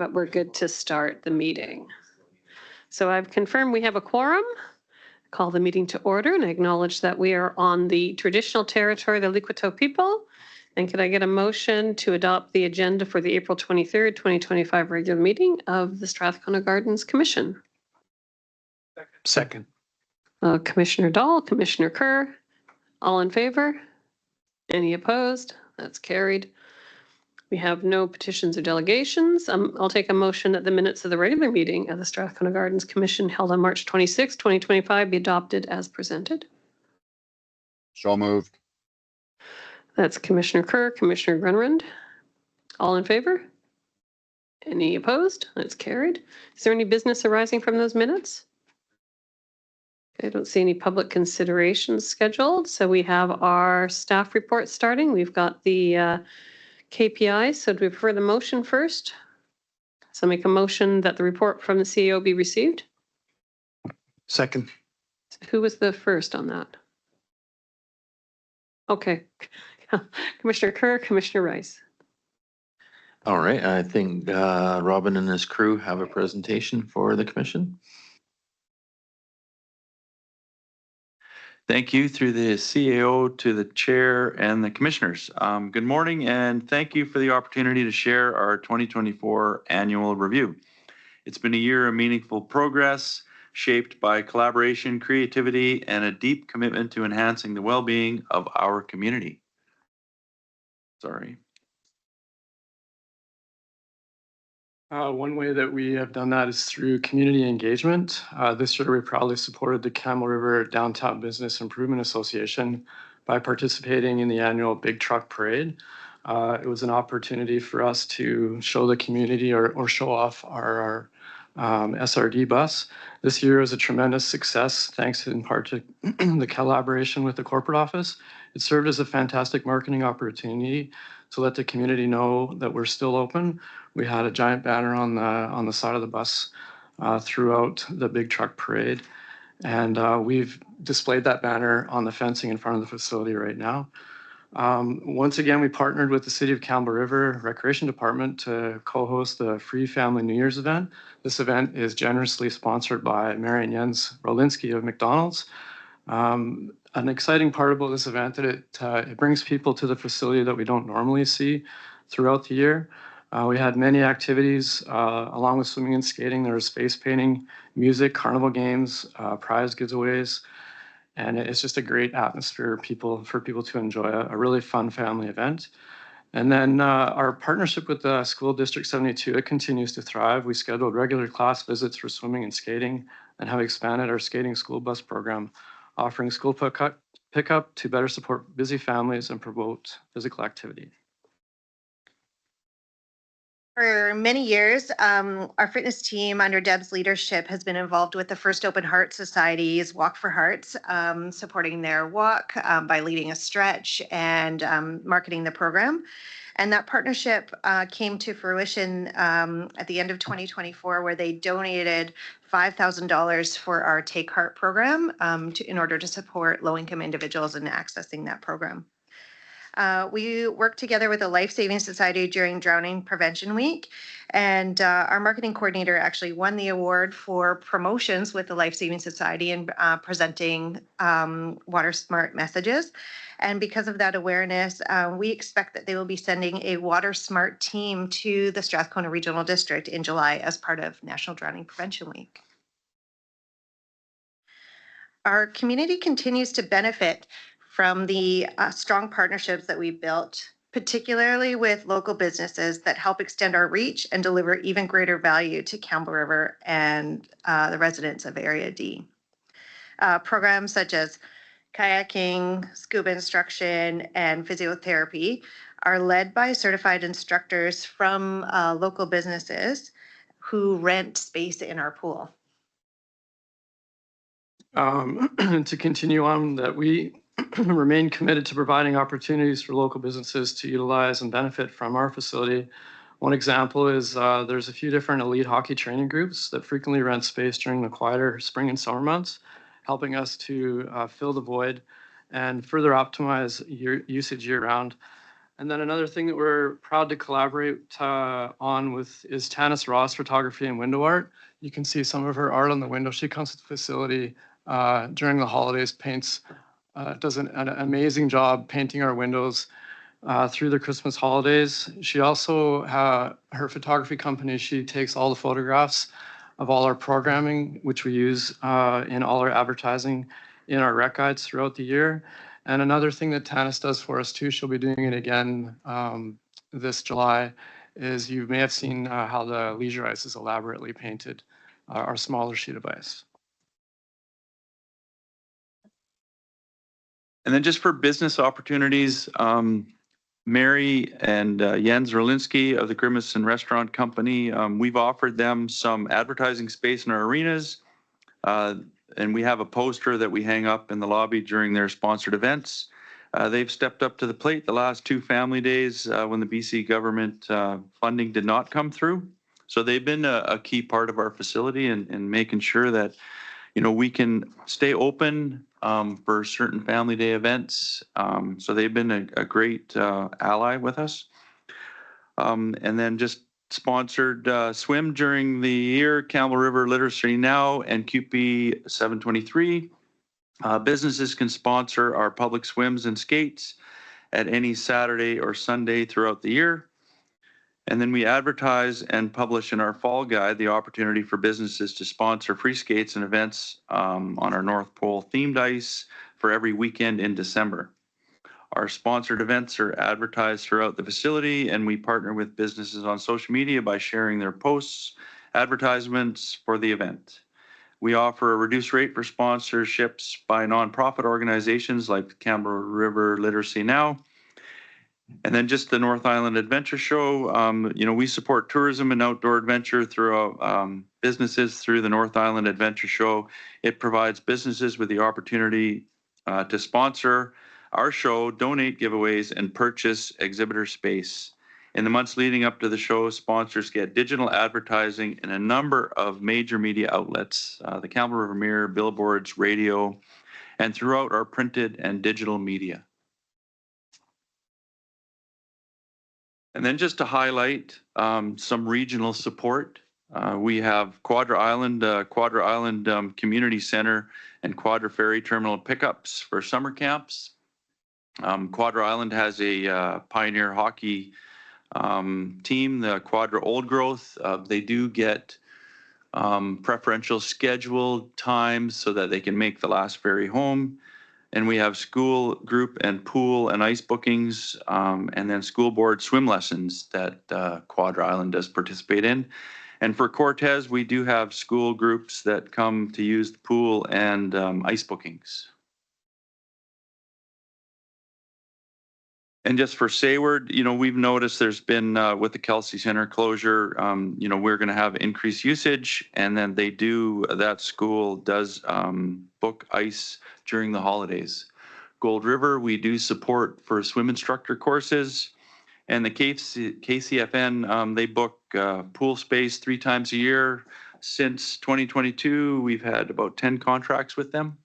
but we're good to start the meeting. So I've confirmed we have a quorum. Call the meeting to order and acknowledge that we are on the traditional territory of the Liquito people. And could I get a motion to adopt the agenda for the April 23rd, 2025 regular meeting of the Strathcona Gardens Commission? Second. Commissioner Dahl, Commissioner Kerr, all in favor? Any opposed? That's carried. We have no petitions or delegations. I'll take a motion that the minutes of the regular meeting of the Strathcona Gardens Commission held on March 26, 2025 be adopted as presented. So moved. That's Commissioner Kerr, Commissioner Grunrund. All in favor? Any opposed? That's carried. Is there any business arising from those minutes? I don't see any public considerations scheduled. So we have our staff report starting. We've got the KPIs. So do we prefer the motion first? So make a motion that the report from the CEO be received. Second. Who was the first on that? Okay. Commissioner Kerr, Commissioner Rice. All right, I think Robin and his crew have a presentation for the commission. Thank you through the CAO to the chair and the commissioners. Good morning and thank you for the opportunity to share our 2024 annual review. It's been a year of meaningful progress shaped by collaboration, creativity, and a deep commitment to enhancing the well-being of our community. Sorry. One way that we have done that is through community engagement. This year, we proudly supported the Campbell River Downtown Business Improvement Association by participating in the annual Big Truck Parade. It was an opportunity for us to show the community or show off our SRD bus. This year was a tremendous success, thanks in part to the collaboration with the corporate office. It served as a fantastic marketing opportunity to let the community know that we're still open. We had a giant banner on the side of the bus throughout the Big Truck Parade, and we've displayed that banner on the fencing in front of the facility right now. Once again, we partnered with the City of Campbell River Recreation Department to co-host the Free Family New Year's event. This event is generously sponsored by Mary and Jens Rolinski of McDonald's. An exciting part about this event that it brings people to the facility that we don't normally see throughout the year. We had many activities along with swimming and skating. There was face painting, music, carnival games, prize giveaways, and it's just a great atmosphere for people to enjoy a really fun family event. And then our partnership with the School District 72, it continues to thrive. We scheduled regular class visits for swimming and skating and have expanded our skating school bus program, offering school pickup to better support busy families and promote physical activity. For many years, our fitness team under Deb's leadership has been involved with the First Open Heart Society's Walk for Hearts, supporting their walk by leading a stretch and marketing the program. And that partnership came to fruition at the end of 2024, where they donated $5,000 for our Take Heart program in order to support low-income individuals in accessing that program. We worked together with the Life Saving Society during Drowning Prevention Week, and our marketing coordinator actually won the award for promotions with the Life Saving Society and presenting water smart messages. And because of that awareness, we expect that they will be sending a water smart team to the Strathcona Regional District in July as part of National Drowning Prevention Week. Our community continues to benefit from the strong partnerships that we built, particularly with local businesses that help extend our reach and deliver even greater value to Campbell River and the residents of Area D. Programs such as kayaking, scuba instruction, and physiotherapy are led by certified instructors from local businesses who rent space in our pool. To continue on, that we remain committed to providing opportunities for local businesses to utilize and benefit from our facility. One example is there's a few different elite hockey training groups that frequently rent space during the quieter spring and summer months, helping us to fill the void and further optimize usage year-round. And then another thing that we're proud to collaborate on with is Tanis Ross Photography and Window Art. You can see some of her art on the window. She comes to the facility during the holidays, does an amazing job painting our windows through the Christmas holidays. She also, her photography company, she takes all the photographs of all our programming, which we use in all our advertising in our rec guides throughout the year. And another thing that Tanis does for us too, she'll be doing it again this July, is you may have seen how the leisure ice is elaborately painted, our smaller sheet of ice. And then just for business opportunities, Mary and Jens Rolinski of the Grimison Restaurant Company, we've offered them some advertising space in our arenas. And we have a poster that we hang up in the lobby during their sponsored events. They've stepped up to the plate the last 2 family days when the BC government funding did not come through. So they've been a key part of our facility and making sure that, you know, we can stay open for certain family day events. So they've been a great ally with us. And then just sponsored swim during the year, Campbell River Literacy Now and QP 723. Businesses can sponsor our public swims and skates at any Saturday or Sunday throughout the year. And then we advertise and publish in our fall guide the opportunity for businesses to sponsor free skates and events on our North Pole themed ice for every weekend in December. Our sponsored events are advertised throughout the facility, and we partner with businesses on social media by sharing their posts, advertisements for the event. We offer a reduced rate for sponsorships by nonprofit organizations like Campbell River Literacy Now. And then just the North Island Adventure Show, you know, we support tourism and outdoor adventure through businesses through the North Island Adventure Show. It provides businesses with the opportunity to sponsor our show, donate giveaways, and purchase exhibitor space. In the months leading up to the show, sponsors get digital advertising in a number of major media outlets, the Campbell River Mirror, billboards, radio, and throughout our printed and digital media. And then just to highlight some regional support, we have Quadra Island Community Center and Quadra Ferry Terminal pickups for summer camps. Quadra Island has a pioneer hockey team, the Quadra Old Growth. They do get preferential scheduled times so that they can make the last ferry home. And we have school group and pool and ice bookings, and then school board swim lessons that Quadra Island does participate in. And for Cortez, we do have school groups that come to use the pool and ice bookings. And just for Sayward, you know, we've noticed there's been with the Kelsey Center closure, you know, we're going to have increased usage, and then that school does book ice during the holidays. Gold River, we do support for swim instructor courses, and the KCFN, they book pool space 3 times a year. Since 2022, we've had about 10 contracts with them.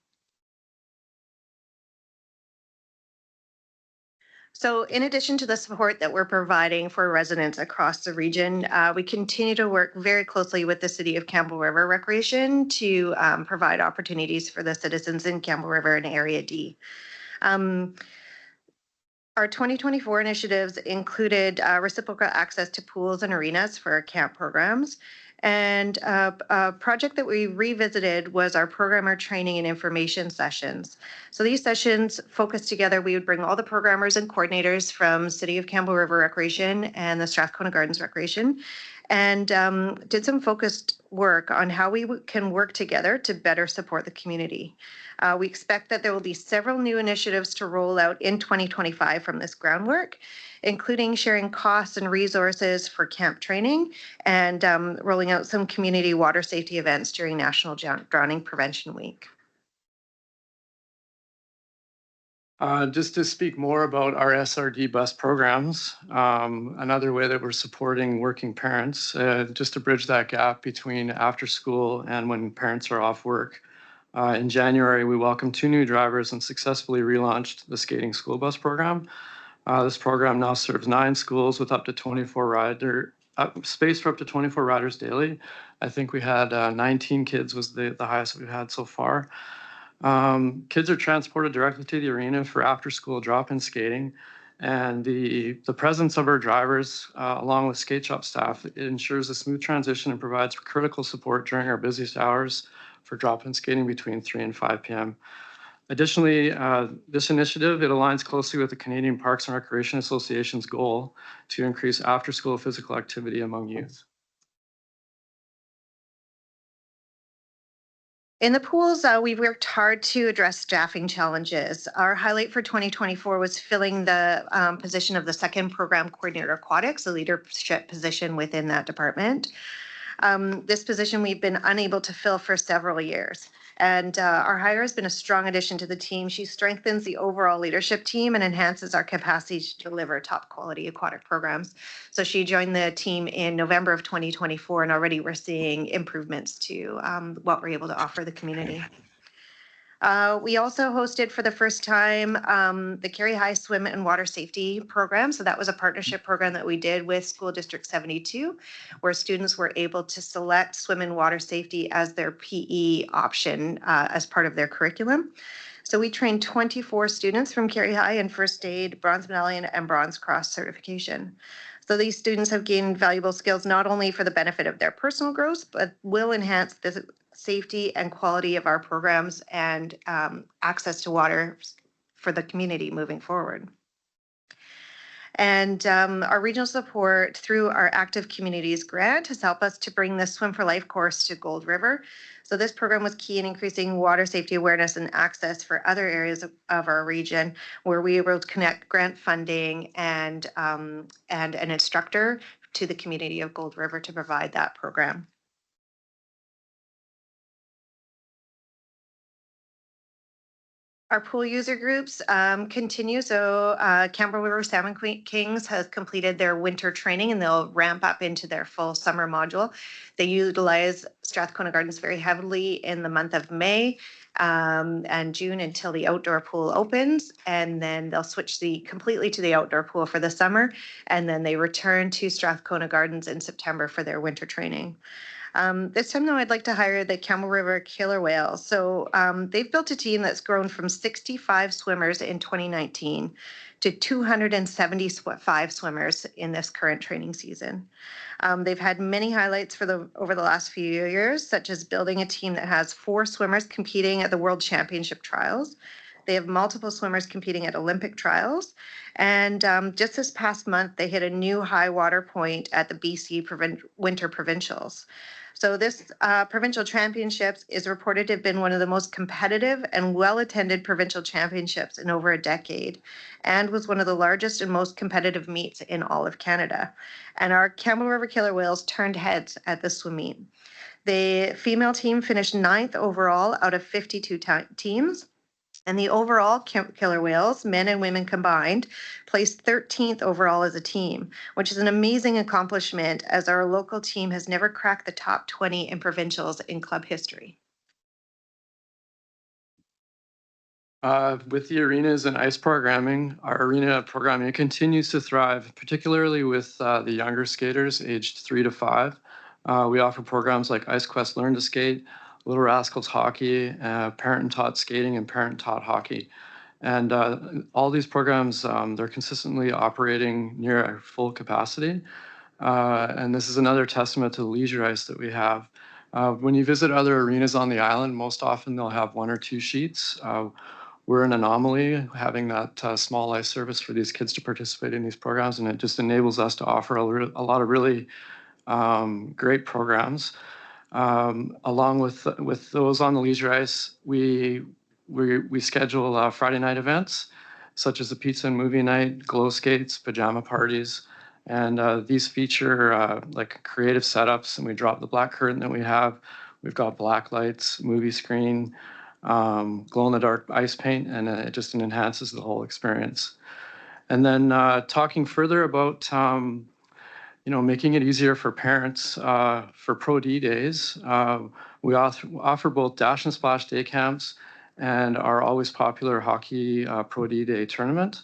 So in addition to the support that we're providing for residents across the region, we continue to work very closely with the City of Campbell River Recreation to provide opportunities for the citizens in Campbell River and Area D. Our 2024 initiatives included reciprocal access to pools and arenas for our camp programs. And a project that we revisited was our programmer training and information sessions. So these sessions focused together, we would bring all the programmers and coordinators from City of Campbell River Recreation and the Strathcona Gardens Recreation, and did some focused work on how we can work together to better support the community. We expect that there will be several new initiatives to roll out in 2025 from this groundwork, including sharing costs and resources for camp training and rolling out some community water safety events during National Drowning Prevention Week. Just to speak more about our SRD bus programs, another way that we're supporting working parents, just to bridge that gap between after school and when parents are off work. In January, we welcomed 2 new drivers and successfully relaunched the skating school bus program. This program now serves 9 schools with up to 24 space for up to 24 riders daily. I think we had 19 kids was the highest we've had so far. Kids are transported directly to the arena for after-school drop-in skating. And the presence of our drivers, along with skate shop staff, it ensures a smooth transition and provides critical support during our busiest hours for drop-in skating between 3 and 5 p.m. Additionally, this initiative, it aligns closely with the Canadian Parks and Recreation Association's goal to increase after-school physical activity among youth. In the pools, we've worked hard to address staffing challenges. Our highlight for 2024 was filling the position of the second program coordinator aquatics, a leadership position within that department. This position we've been unable to fill for several years. And our hire has been a strong addition to the team. She strengthens the overall leadership team and enhances our capacity to deliver top quality aquatic programs. So she joined the team in November of 2024, and already we're seeing improvements to what we're able to offer the community. We also hosted for the first time the Carey High Swim and Water Safety Program. So that was a partnership program that we did with School District 72, where students were able to select swim and water safety as their PE option as part of their curriculum. So we trained 24 students from Carey High in first aid, bronze medallion, and bronze cross certification. So these students have gained valuable skills not only for the benefit of their personal growth, but will enhance the safety and quality of our programs and access to water for the community moving forward. And our regional support through our Active Communities grant has helped us to bring the Swim for Life course to Gold River. So this program was key in increasing water safety awareness and access for other areas of our region, where we were able to connect grant funding and an instructor to the community of Gold River to provide that program. Our pool user groups continue. So Campbell River Salmon Kings has completed their winter training, and they'll ramp up into their full summer module. They utilize Strathcona Gardens very heavily in the month of May and June until the outdoor pool opens, and then they'll switch completely to the outdoor pool for the summer, and then they return to Strathcona Gardens in September for their winter training. This time, though, I'd like to hire the Campbell River Killer Whales. So they've built a team that's grown from 65 swimmers in 2019 to 275 swimmers in this current training season. They've had many highlights over the last few years, such as building a team that has 4 swimmers competing at the World Championship Trials. They have multiple swimmers competing at Olympic trials. And just this past month, they hit a new high water point at the BC Winter Provincials. So this provincial championships is reported to have been one of the most competitive and well-attended provincial championships in over a decade, and was one of the largest and most competitive meets in all of Canada. And our Campbell River Killer Whales turned heads at the swim meet. The female team finished 9th overall out of 52 teams. And the overall Killer Whales, men and women combined, placed 13th overall as a team, which is an amazing accomplishment, as our local team has never cracked the top 20 in provincials in club history. With the arenas and ice programming, our arena programming continues to thrive, particularly with the younger skaters aged 3 to 5. We offer programs like Ice Quest Learn to Skate, Little Rascals Hockey, Parent-Taught Skating, and Parent-Taught Hockey. And all these programs, they're consistently operating near full capacity. And this is another testament to the leisure ice that we have. When you visit other arenas on the island, most often they'll have 1 or 2 sheets. We're an anomaly having that small ice service for these kids to participate in these programs, and it just enables us to offer a lot of really great programs. Along with those on the leisure ice, we schedule Friday night events such as the pizza and movie night, glow skates, pajama parties, and these feature like creative setups. And we drop the black curtain that we have. We've got black lights, movie screen, glow in the dark ice paint, and it just enhances the whole experience. And then talking further about making it easier for parents for Pro D days. We offer both Dash and Splash day camps and our always popular hockey Pro D day tournament.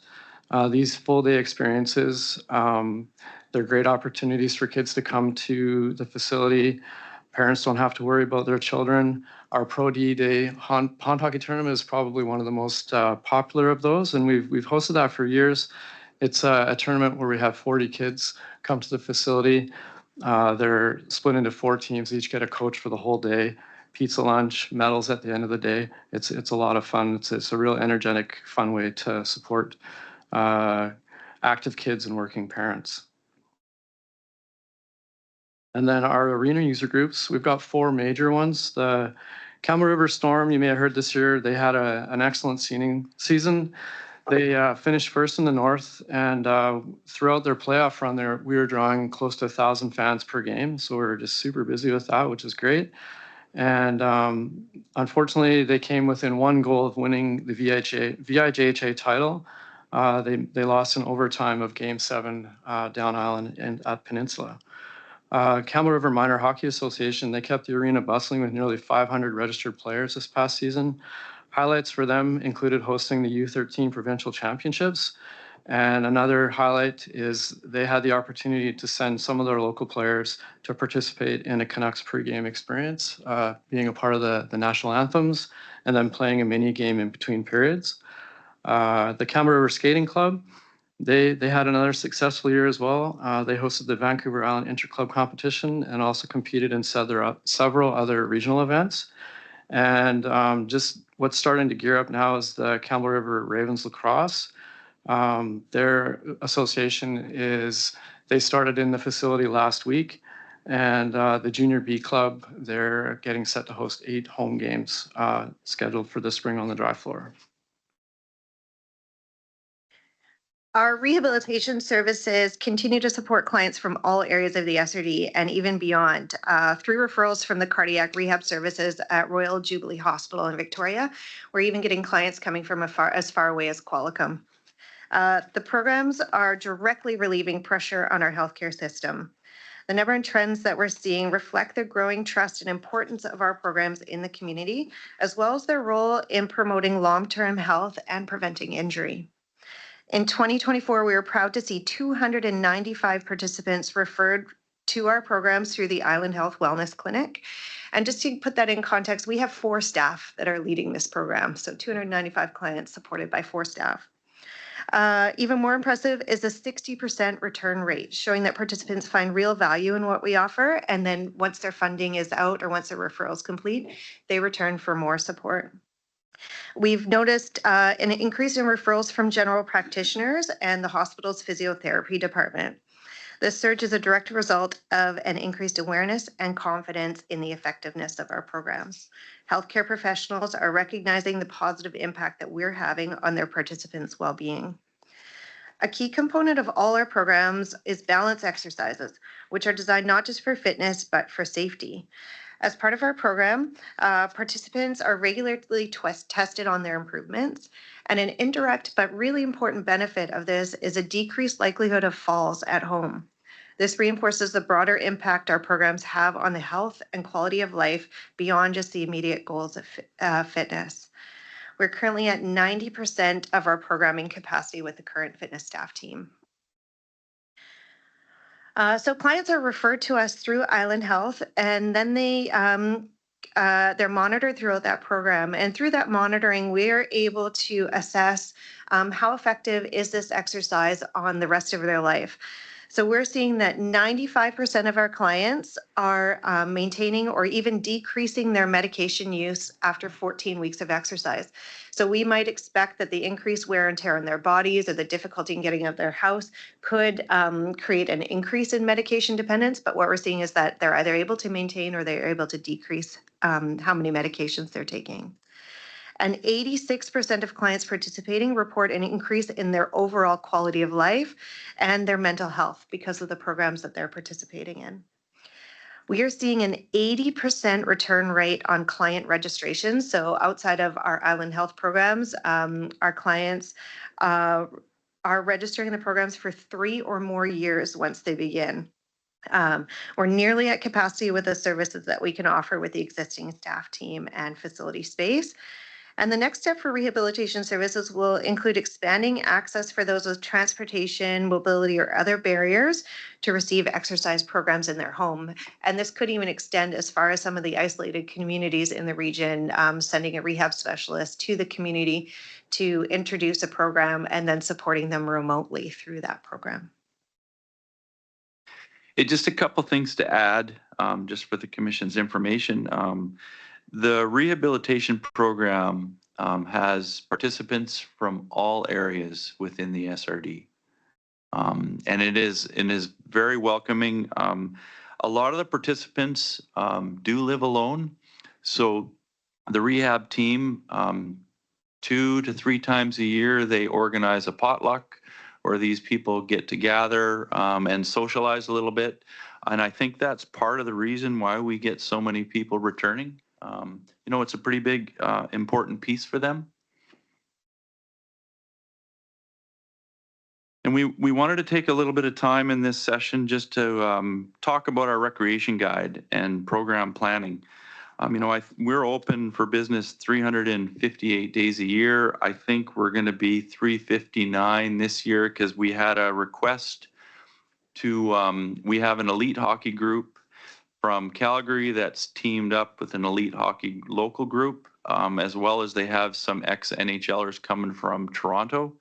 These full-day experiences, they're great opportunities for kids to come to the facility. Parents don't have to worry about their children. Our Pro D Day pond hockey tournament is probably one of the most popular of those, and we've hosted that for years. It's a tournament where we have 40 kids come to the facility. They're split into 4 teams, each get a coach for the whole day, pizza lunch, medals at the end of the day. It's a lot of fun. It's a real energetic, fun way to support active kids and working parents. And then our arena user groups, we've got 4 major ones. The Camel River Storm, you may have heard this year, they had an excellent season. They finished first in the north, and throughout their playoff run there, we were drawing close to 1,000 fans per game. So we were just super busy with that, which is great. And unfortunately, they came within 1 goal of winning the VIJHA title. They lost in overtime of Game 7 down island and at Peninsula. Camel River Minor Hockey Association, they kept the arena bustling with nearly 500 registered players this past season. Highlights for them included hosting the U13 Provincial Championships. And another highlight is they had the opportunity to send some of their local players to participate in a Canucks pregame experience, being a part of the national anthems, and then playing a mini game in between periods. The Camel River Skating Club, they had another successful year as well. They hosted the Vancouver Island Interclub competition and also competed in several other regional events. And just what's starting to gear up now is the Campbell River Ravens Lacrosse. Their association they started in the facility last week. And the Junior B Club, they're getting set to host 8 home games scheduled for the spring on the dry floor. Our rehabilitation services continue to support clients from all areas of the SRD and even beyond. 3 referrals from the cardiac rehab services at Royal Jubilee Hospital in Victoria. We're even getting clients coming from as far away as Qualicum. The programs are directly relieving pressure on our healthcare system. The number and trends that we're seeing reflect the growing trust and importance of our programs in the community, as well as their role in promoting long-term health and preventing injury. In 2024, we were proud to see 295 participants referred to our programs through the Island Health Wellness Clinic. And just to put that in context, we have 4 staff that are leading this program. So 295 clients supported by 4 staff. Even more impressive is the 60% return rate, showing that participants find real value in what we offer. And then once their funding is out or once their referral is complete, they return for more support. We've noticed an increase in referrals from general practitioners and the hospital's physiotherapy department. This surge is a direct result of an increased awareness and confidence in the effectiveness of our programs. Healthcare professionals are recognizing the positive impact that we're having on their participants' well-being. A key component of all our programs is balance exercises, which are designed not just for fitness, but for safety. As part of our program, participants are regularly tested on their improvements, and an indirect but really important benefit of this is a decreased likelihood of falls at home. This reinforces the broader impact our programs have on the health and quality of life beyond just the immediate goals of fitness. We're currently at 90% of our programming capacity with the current fitness staff team. So clients are referred to us through Island Health, and then they're monitored throughout that program. And through that monitoring, we're able to assess how effective is this exercise on the rest of their life. So we're seeing that 95% of our clients are maintaining or even decreasing their medication use after 14 weeks of exercise. So we might expect that the increased wear and tear on their bodies or the difficulty in getting out of their house could create an increase in medication dependence. But what we're seeing is that they're either able to maintain or they're able to decrease how many medications they're taking. And 86% of clients participating report an increase in their overall quality of life and their mental health because of the programs that they're participating in. We are seeing an 80% return rate on client registration. So outside of our Island Health programs, our clients are registering the programs for 3 or more years once they begin. We're nearly at capacity with the services that we can offer with the existing staff team and facility space. And the next step for rehabilitation services will include expanding access for those with transportation, mobility, or other barriers to receive exercise programs in their home. And this could even extend as far as some of the isolated communities in the region, sending a rehab specialist to the community to introduce a program and then supporting them remotely through that program. Just a couple things to add, just for the commission's information. The rehabilitation program has participants from all areas within the SRD. And it is very welcoming. A lot of the participants do live alone. So the rehab team, 2 to 3 times a year, they organize a potluck where these people get together and socialize a little bit. And I think that's part of the reason why we get so many people returning. You know, it's a pretty big, important piece for them. And we wanted to take a little bit of time in this session just to talk about our recreation guide and program planning. You know, we're open for business 358 days a year. I think we're going to be 359 this year because we had a request to, we have an elite hockey group from Calgary that's teamed up with an elite hockey local group, as well as they have some ex-NHLers coming from Toronto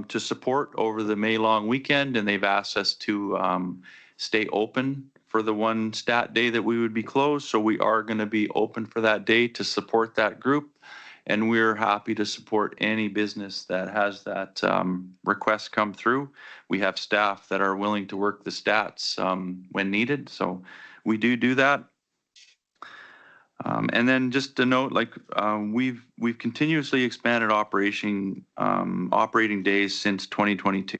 to support over the May long weekend. And they've asked us to stay open for the one stat day that we would be closed. So we are going to be open for that day to support that group. And we're happy to support any business that has that request come through. We have staff that are willing to work the stats when needed. So we do that. And then just to note, like we've continuously expanded operating days since 2022.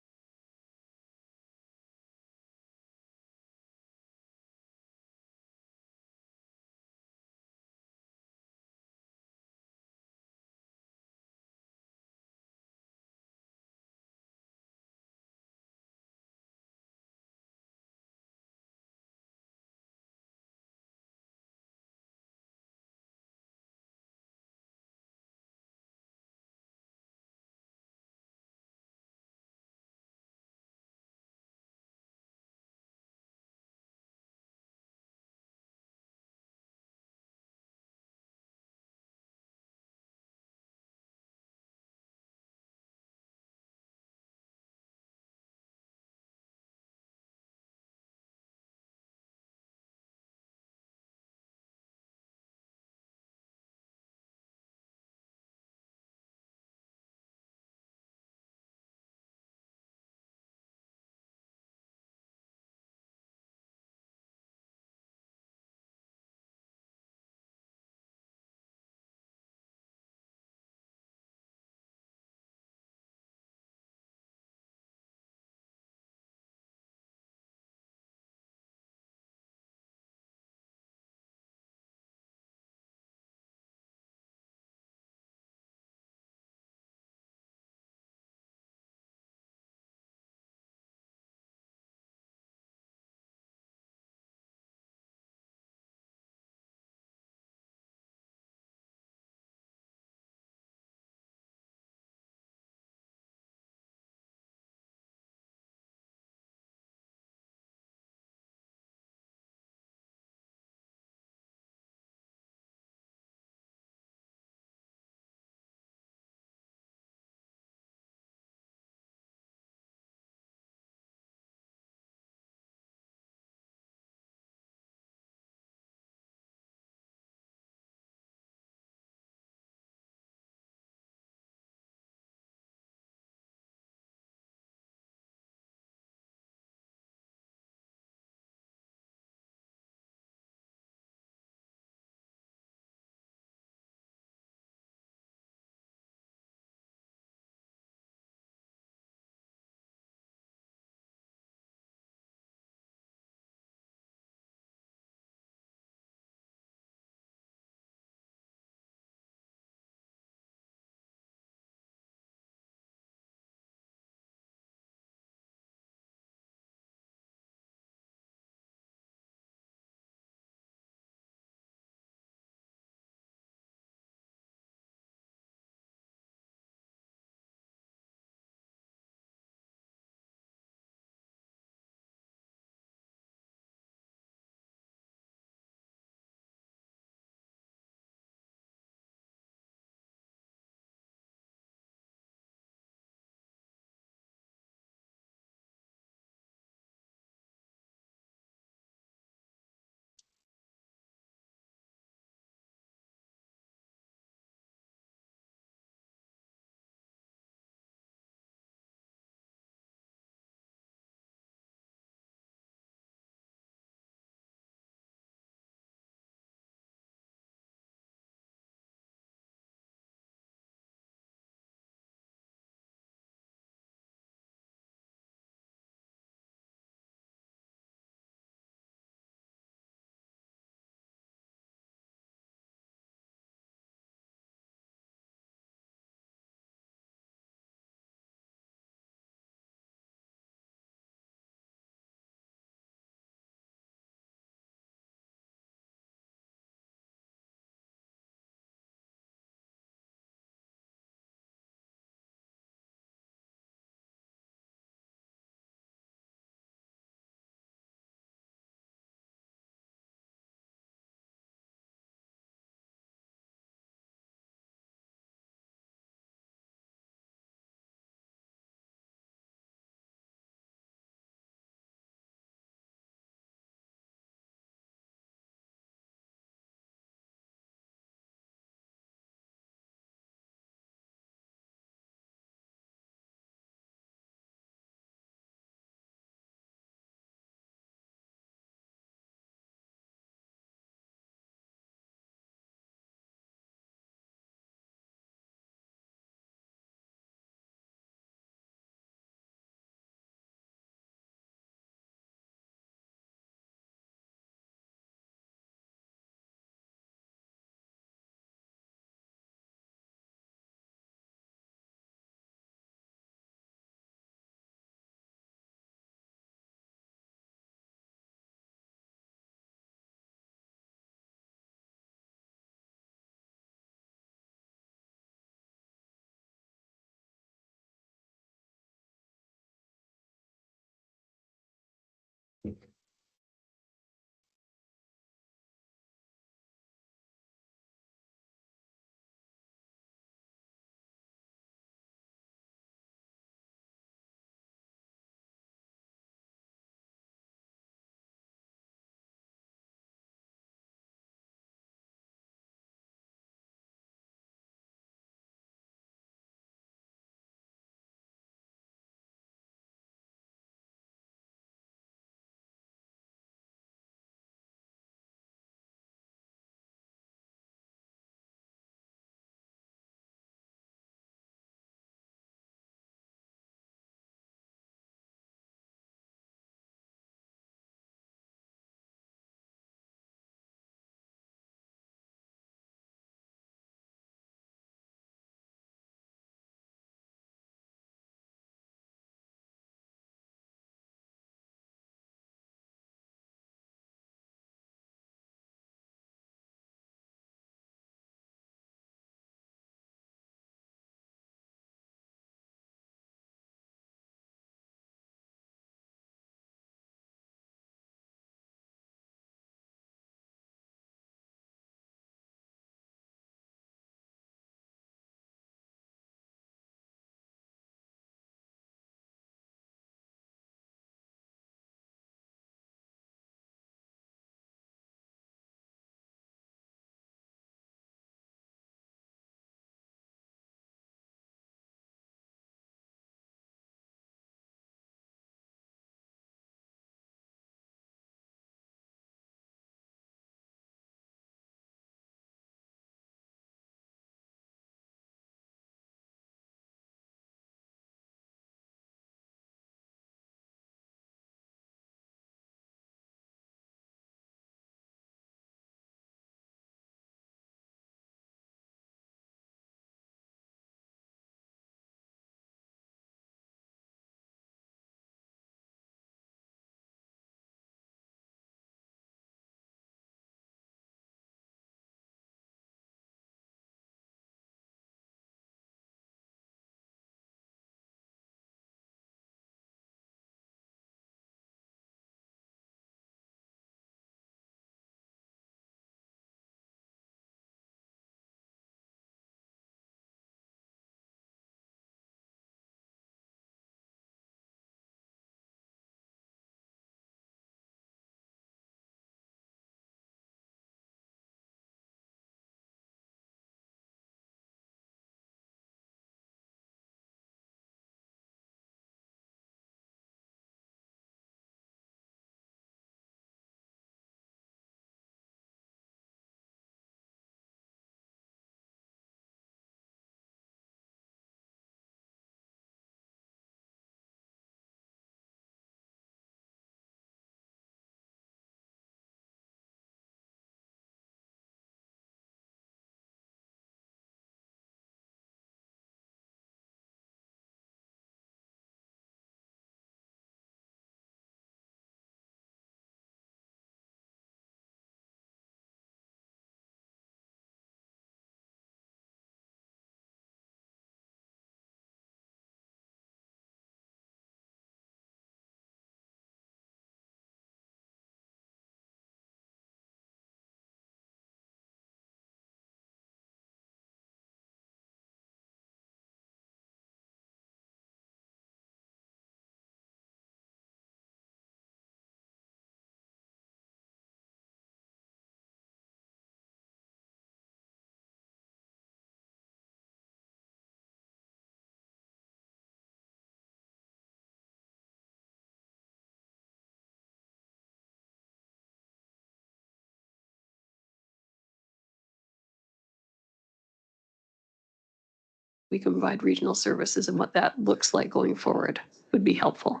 we can provide regional services and what that looks like going forward would be helpful.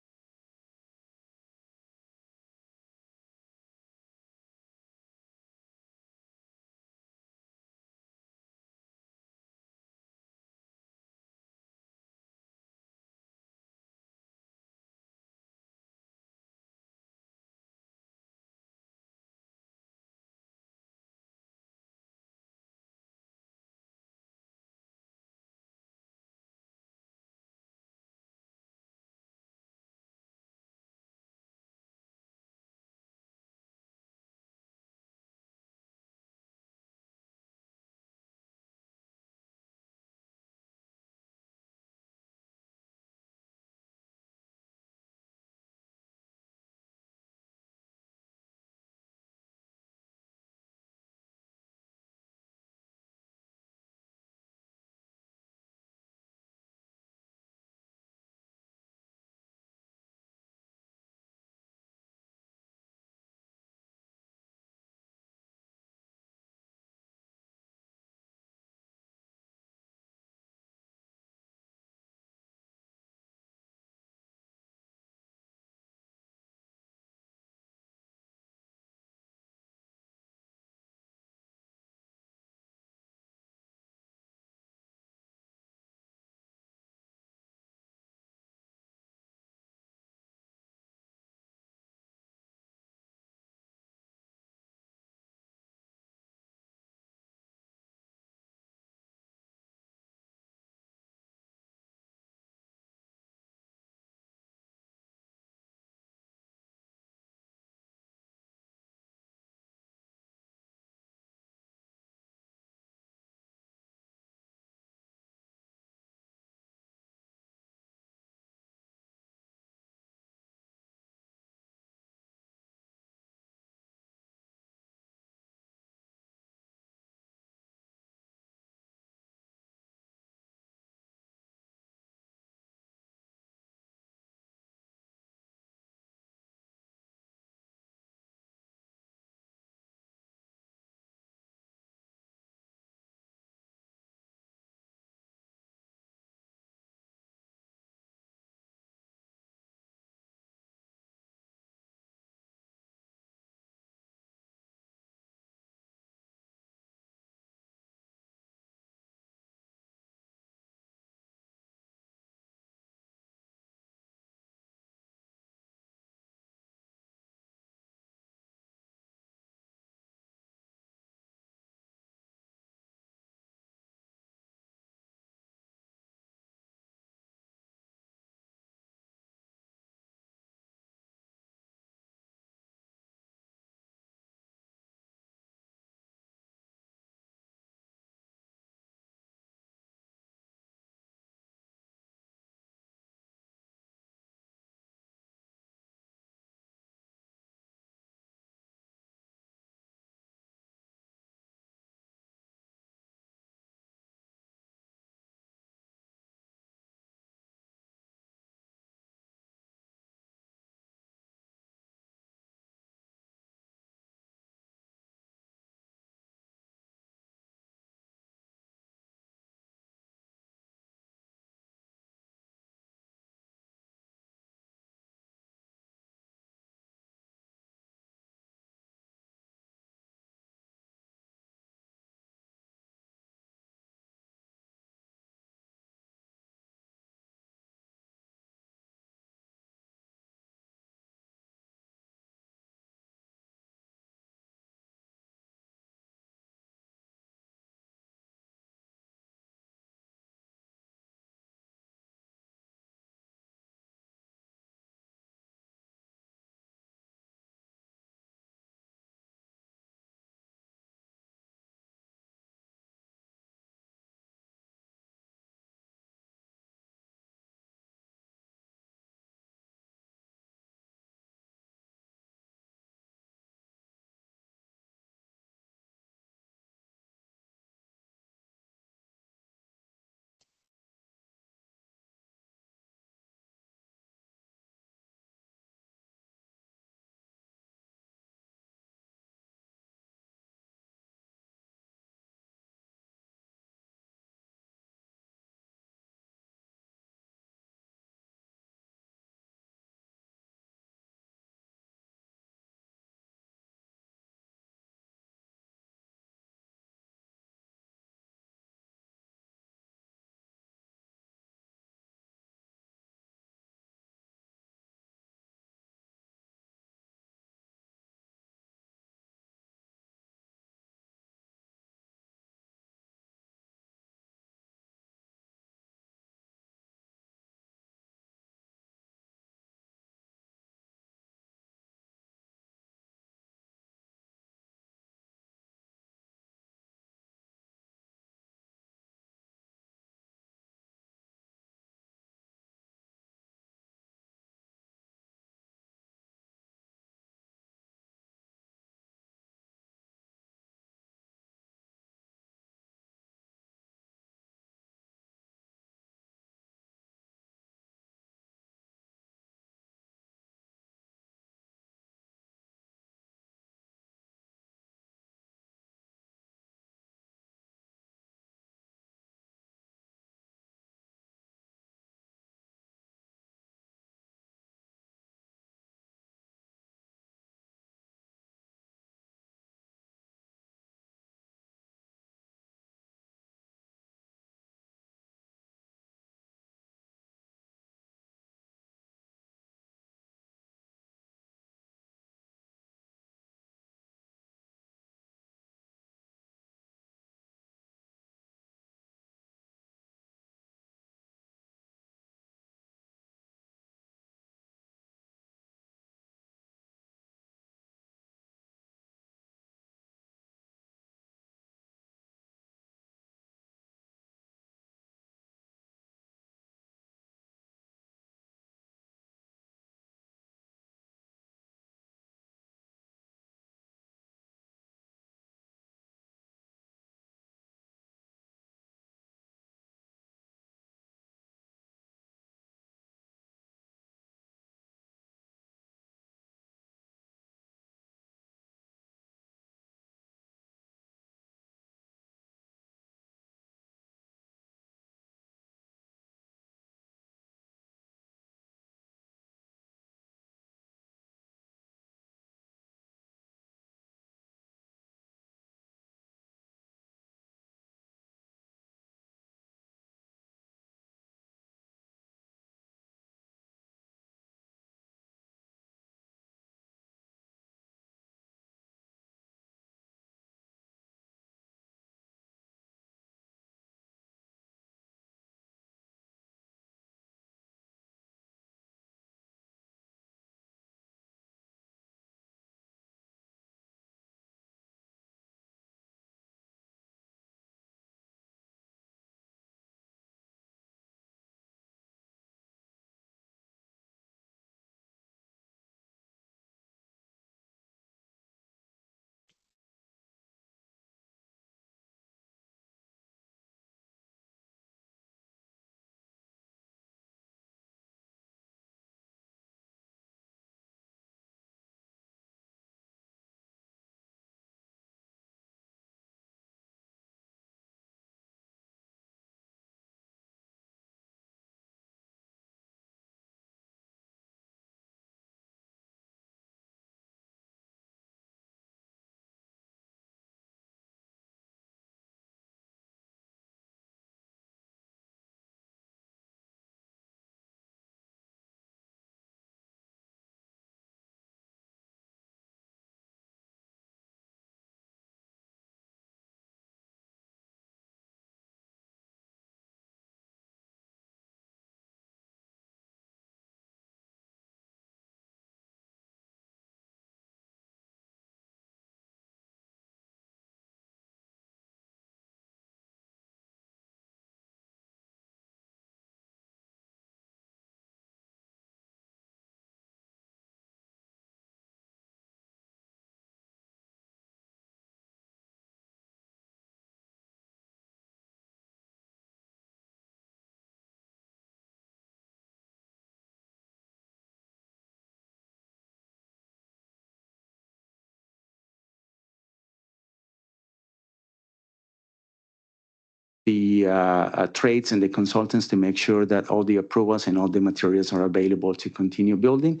the trades and the consultants to make sure that all the approvals and all the materials are available to continue building.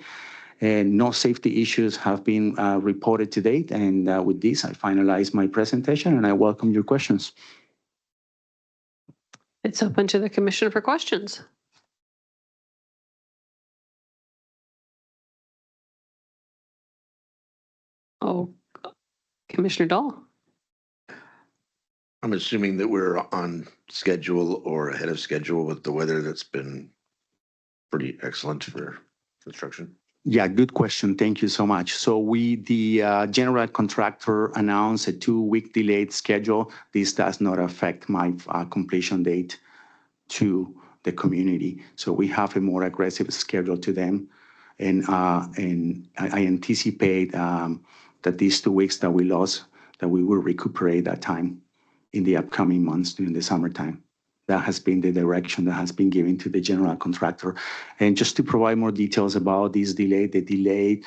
And no safety issues have been reported to date. And with this, I finalize my presentation and I welcome your questions. It's open to the commission for questions. Oh, Commissioner Dahl. I'm assuming that we're on schedule or ahead of schedule with the weather that's been pretty excellent for construction. Yeah, good question. Thank you so much. So the general contractor announced a 2-week delayed schedule. This does not affect my completion date to the community. So we have a more aggressive schedule to them. And I anticipate that these 2 weeks that we lost, that we will recuperate that time in the upcoming months during the summertime. That has been the direction that has been given to the general contractor. And just to provide more details about this delay, the delay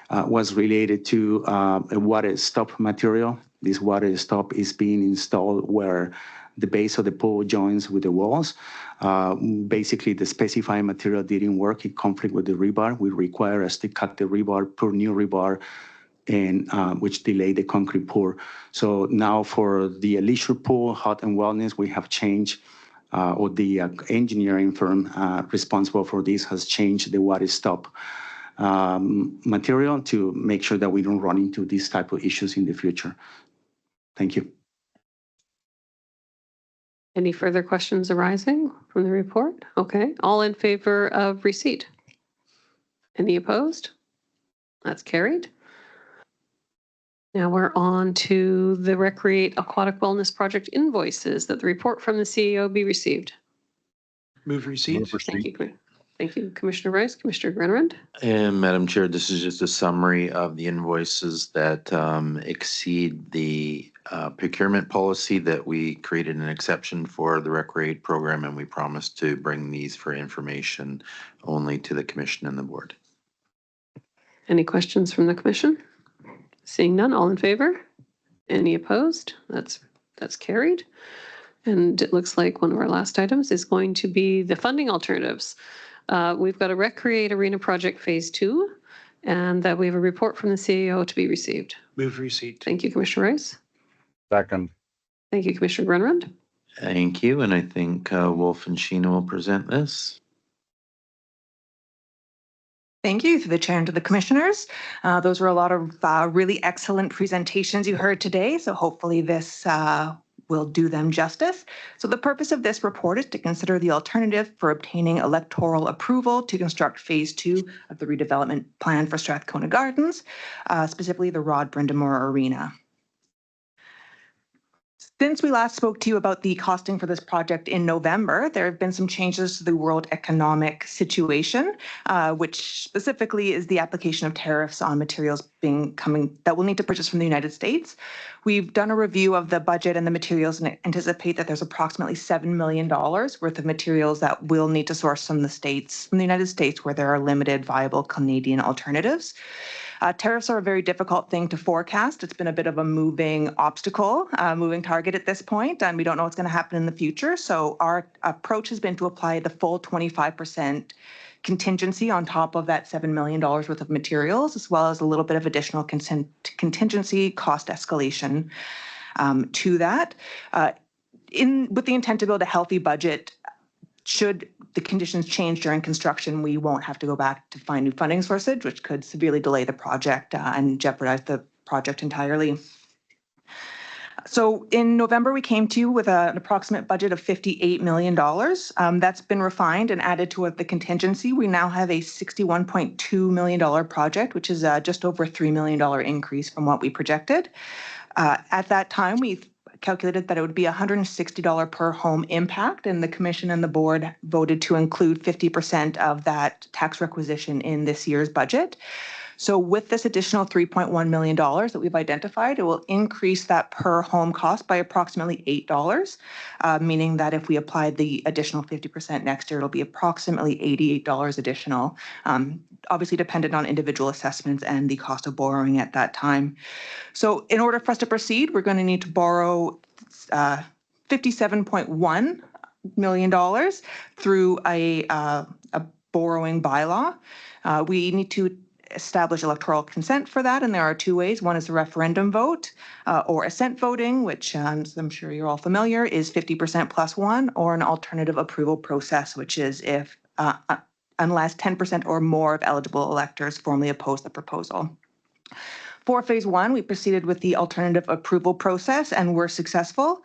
was related to a water stop material. This water stop is being installed where the base of the pool joins with the walls. Basically, the specified material didn't work in conflict with the rebar. We require us to cut the rebar, pour new rebar, and which delayed the concrete pour. So now for the leisure pool, hot and wellness, we have changed, or the engineering firm responsible for this has changed the water stop material to make sure that we don't run into these type of issues in the future. Thank you. Any further questions arising from the report? Okay, all in favor of receipt? Any opposed? That's carried. Now we're on to the Recreate Aquatic Wellness Project invoices, that the report from the CEO be received. Move receipt. Thank you. Thank you, Commissioner Rice. Commissioner Grenrand. And Madam Chair, this is just a summary of the invoices that exceed the procurement policy that we created an exception for the Recreate program, and we promised to bring these for information only to the commission and the board. Any questions from the commission? Seeing none, all in favor? Any opposed? That's carried. And it looks like one of our last items is going to be the funding alternatives. We've got a Recreate Arena Project Phase 2, and that we have a report from the CEO to be received. Move receipt. Thank you, Commissioner Rice. Second. Thank you, Commissioner Grenrand. Thank you, and I think Wolf and Sheena will present this. Thank you to the chair and to the commissioners. Those were a lot of really excellent presentations you heard today, so hopefully this will do them justice. So the purpose of this report is to consider the alternative for obtaining electoral approval to construct phase 2 of the redevelopment plan for Strathcona Gardens, specifically the Rod Brindamore Arena. Since we last spoke to you about the costing for this project in November, there have been some changes to the world economic situation, which specifically is the application of tariffs on materials that we'll need to purchase from the United States. We've done a review of the budget and the materials and anticipate that there's approximately $7 million worth of materials that we'll need to source from the United States, where there are limited viable Canadian alternatives. Tariffs are a very difficult thing to forecast. It's been a bit of a moving target at this point, and we don't know what's going to happen in the future. So our approach has been to apply the full 25% contingency on top of that $7 million worth of materials, as well as a little bit of additional contingency cost escalation to that, with the intent to build a healthy budget. Should the conditions change during construction, we won't have to go back to find new funding sources, which could severely delay the project and jeopardize the project entirely. So in November, we came to you with an approximate budget of $58 million. That's been refined and added to the contingency. We now have a $61.2 million project, which is just over a $3 million increase from what we projected. At that time, we calculated that it would be $160 per home impact, and the commission and the board voted to include 50% of that tax requisition in this year's budget. So with this additional $3.1 million that we've identified, it will increase that per home cost by approximately $8, meaning that if we apply the additional 50% next year, it'll be approximately $88 additional, obviously dependent on individual assessments and the cost of borrowing at that time. So in order for us to proceed, we're going to need to borrow $57.1 million through a borrowing bylaw. We need to establish electoral consent for that, and there are two ways. One is a referendum vote or assent voting, which as I'm sure you're all familiar, is 50% plus one, or an alternative approval process, which is if unless 10% or more of eligible electors formally oppose the proposal. For phase one, we proceeded with the alternative approval process and were successful.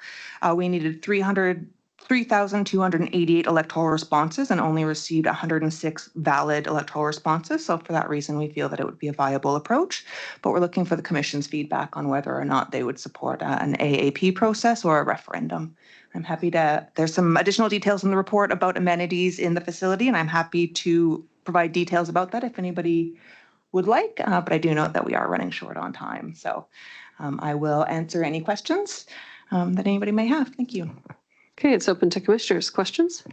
We needed 3,288 electoral responses and only received 106 valid electoral responses. So for that reason, we feel that it would be a viable approach, but we're looking for the Commission's feedback on whether or not they would support an AAP process or a referendum. I'm happy to, there's some additional details in the report about amenities in the facility, and I'm happy to provide details about that if anybody would like, but I do note that we are running short on time. So I will answer any questions that anybody may have. Thank you. Okay, it's open to commissioners. Questions?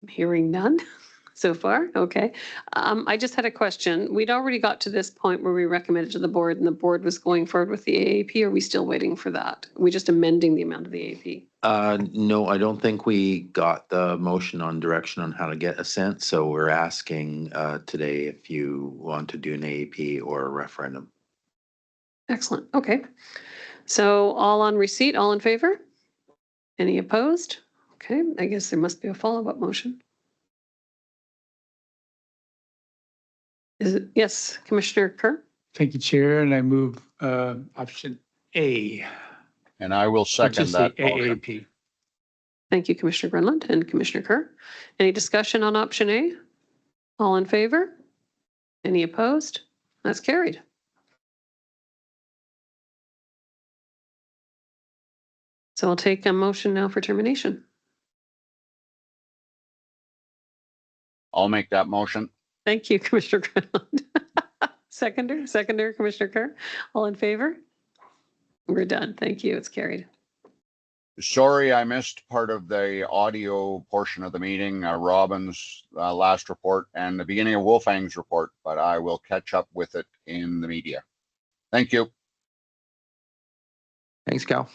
I'm hearing none so far. Okay. I just had a question. We'd already got to this point where we recommended to the board and the board was going forward with the AAP. Are we still waiting for that? Are we just amending the amount of the AAP? No, I don't think we got the motion on direction on how to get assent. So we're asking today if you want to do an AAP or a referendum. Excellent. Okay. So all on receipt, all in favor? Any opposed? Okay, I guess there must be a follow-up motion. Is it? Yes, Commissioner Kerr? Thank you, Chair, and I move option A, And I will which second is the that motion. AAP. Thank you, Commissioner Grunland and Commissioner Kerr. Any discussion on option A? All in favor? Any opposed? That's carried. So I'll take a motion now for termination. I'll make that motion. Thank you, Commissioner Grunland. Seconder, Commissioner Kerr. All in favor? We're done. Thank you. It's carried. Sorry, I missed part of the audio portion of the meeting, Robin's last report and the beginning of Wolfang's report, but I will catch up with it in the media. Thank you. Thanks, Cal.